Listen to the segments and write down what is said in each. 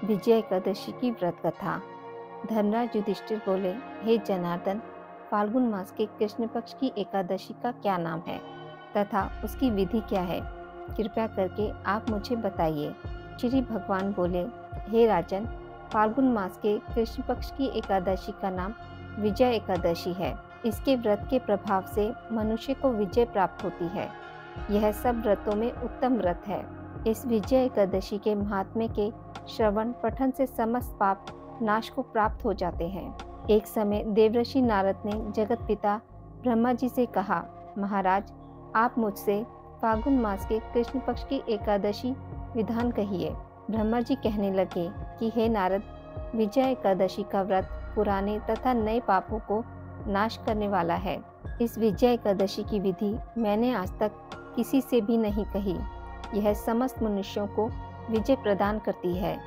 विजय एकादशी की व्रत कथा। धर्मराज युधिष्ठिर बोले, हे जनार्दन, फाल्गुन मास के कृष्ण पक्ष की एकादशी का क्या नाम है तथा उसकी विधि क्या है? कृपया करके आप मुझे बताइए। श्री भगवान बोले, हे राजन, फाल्गुन मास के कृष्ण पक्ष की एकादशी का नाम विजय एकादशी है। इसके व्रत के प्रभाव से मनुष्य को विजय प्राप्त होती है। यह सब व्रतों में उत्तम व्रत है। इस विजय एकादशी के महात्म्य के श्रवण पठन से समस्त पाप नाश को प्राप्त हो जाते हैं। एक समय देवर्षि नारद ने जगत पिता ब्रह्मा जी से कहा, महाराज, आप मुझसे फाल्गुन मास के कृष्ण पक्ष की एकादशी विधान कहिए। ब्रह्मा जी कहने लगे कि हे नारद, विजय एकादशी का व्रत पुराने तथा नए पापों को नाश करने वाला है। इस विजय एकादशी की विधि मैंने आज तक किसी से भी नहीं कही। यह समस्त मनुष्यों को विजय प्रदान करती है।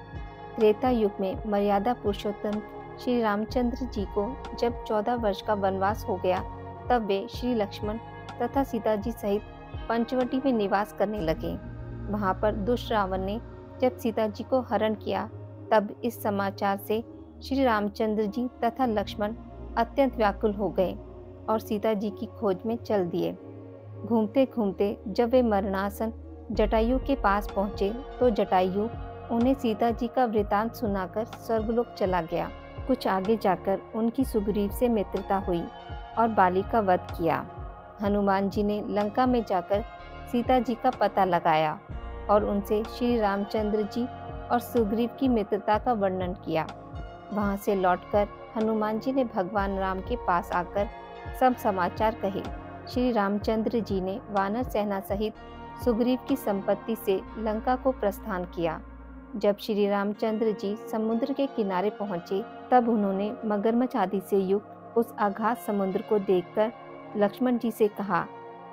त्रेता युग में मर्यादा पुरुषोत्तम श्री रामचंद्र जी को जब 14 वर्ष का वनवास हो गया, तब वे श्री लक्ष्मण तथा सीता जी सहित पंचवटी में निवास करने लगे। वहां पर दुष्ट रावण ने जब सीता जी को हरण किया, तब इस समाचार से श्री रामचंद्र जी तथा लक्ष्मण अत्यंत व्याकुल हो गए और सीता जी की खोज में चल दिए। घूमते घूमते जब वे मरणासन जटायु के पास पहुंचे, तो जटायु उन्हें सीता जी का वृतांत सुनाकर स्वर्गलोक चला गया। कुछ आगे जाकर उनकी सुग्रीव से मित्रता हुई और बाली का वध किया। हनुमान जी ने लंका में जाकर सीता जी का पता लगाया और उनसे श्री रामचंद्र जी और सुग्रीव की मित्रता का वर्णन किया। वहां से लौटकर हनुमान जी ने भगवान राम के पास आकर सब समाचार कहे। श्री रामचंद्र जी ने वानर सेना सहित सुग्रीव की संपत्ति से लंका को प्रस्थान किया। जब श्री रामचंद्र जी समुद्र के किनारे पहुंचे, तब उन्होंने मगरमच्छ आदि से युक्त उस अगाध समुद्र को देखकर लक्ष्मण जी से कहा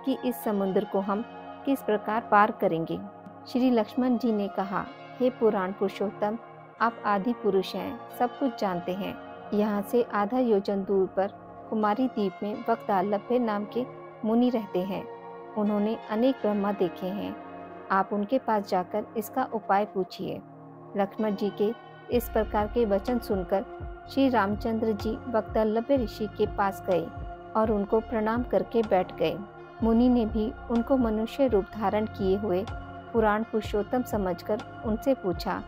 कि इस समुद्र को हम किस प्रकार पार करेंगे। श्री लक्ष्मण जी ने कहा, हे पुराण पुरुषोत्तम, आप आदि पुरुष हैं, सब कुछ जानते हैं। यहाँ से आधा योजन दूर पर कुमारी द्वीप में वक्तालभ्य नाम के मुनि रहते हैं। उन्होंने अनेक ब्रह्मा देखे हैं। आप उनके पास जाकर इसका उपाय पूछिए। लक्ष्मण जी के इस प्रकार के वचन सुनकर श्री रामचंद्र जी वक्तालभ्य ऋषि के पास गए और उनको प्रणाम करके बैठ गए। मुनि ने भी उनको मनुष्य रूप धारण किए हुए पुराण पुरुषोत्तम समझकर उनसे पूछा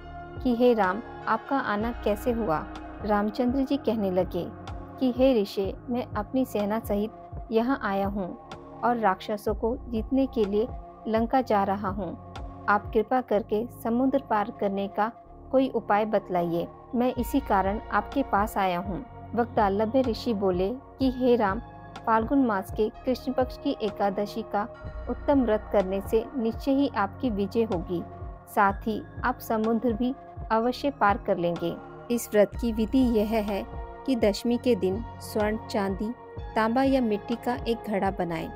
कि हे राम, आपका आना कैसे हुआ? रामचंद्र जी कहने लगे कि हे ऋषि, मैं अपनी सेना सहित यहाँ आया हूँ और राक्षसों को जीतने के लिए लंका जा रहा हूँ। आप कृपा करके समुद्र पार करने का कोई उपाय बतलाइए। मैं इसी कारण आपके पास आया हूँ। वक्तालभ्य ऋषि बोले कि हे राम, फाल्गुन मास के कृष्ण पक्ष की एकादशी का उत्तम व्रत करने से निश्चय ही आपकी विजय होगी। साथ ही आप समुद्र भी अवश्य पार कर लेंगे। इस व्रत की विधि यह है कि दशमी के दिन स्वर्ण, चांदी, तांबा या मिट्टी का एक घड़ा बनाएं।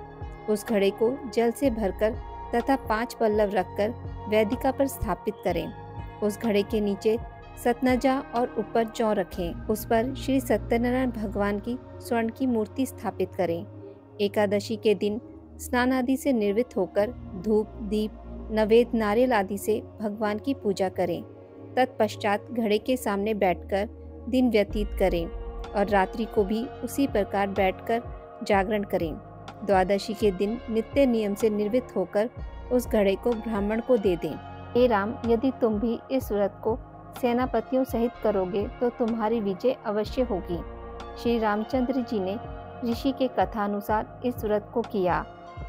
उस घड़े को जल से भरकर तथा 5 पल्लव रखकर वेदिका पर स्थापित करें। उस घड़े के नीचे सतनजा और ऊपर जौ रखें। उस पर श्री सत्यनारायण भगवान की स्वर्ण की मूर्ति स्थापित करें। एकादशी के दिन स्नान आदि से निर्वृत्त होकर धूप, दीप, नवेद, नारियल आदि से भगवान की पूजा करें। तत्पश्चात घड़े के सामने बैठकर दिन व्यतीत करें और रात्रि को भी उसी प्रकार बैठकर जागरण करें। द्वादशी के दिन नित्य नियम से निर्वृत्त होकर उस घड़े को ब्राह्मण को दे दें। हे राम, यदि तुम भी इस व्रत को सेनापतियों सहित करोगे तो तुम्हारी विजय अवश्य होगी। श्री रामचंद्र जी ने ऋषि के कथानुसार इस व्रत को किया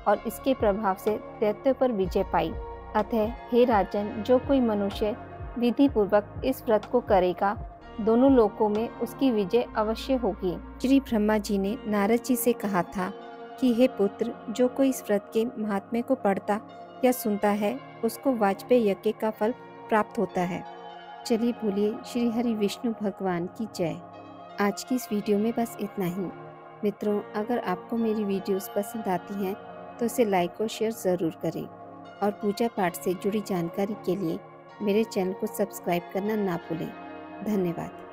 और इसके प्रभाव से दैत्यों पर विजय पाई। अतः हे राजन, जो कोई मनुष्य विधि पूर्वक इस व्रत को करेगा, दोनों लोकों में उसकी विजय अवश्य होगी। श्री ब्रह्मा जी ने नारद जी से कहा था कि हे पुत्र, जो कोई इस व्रत के महात्म्य को पढ़ता या सुनता है, उसको वाजपेय यज्ञ का फल प्राप्त होता है। चलिए बोलिए श्री हरि विष्णु भगवान की जय। आज की इस वीडियो में बस इतना ही। मित्रों, अगर आपको मेरी वीडियोस पसंद आती हैं तो इसे लाइक और शेयर ज़रूर करें और पूजा पाठ से जुड़ी जानकारी के लिए मेरे चैनल को सब्सक्राइब करना ना भूलें। धन्यवाद।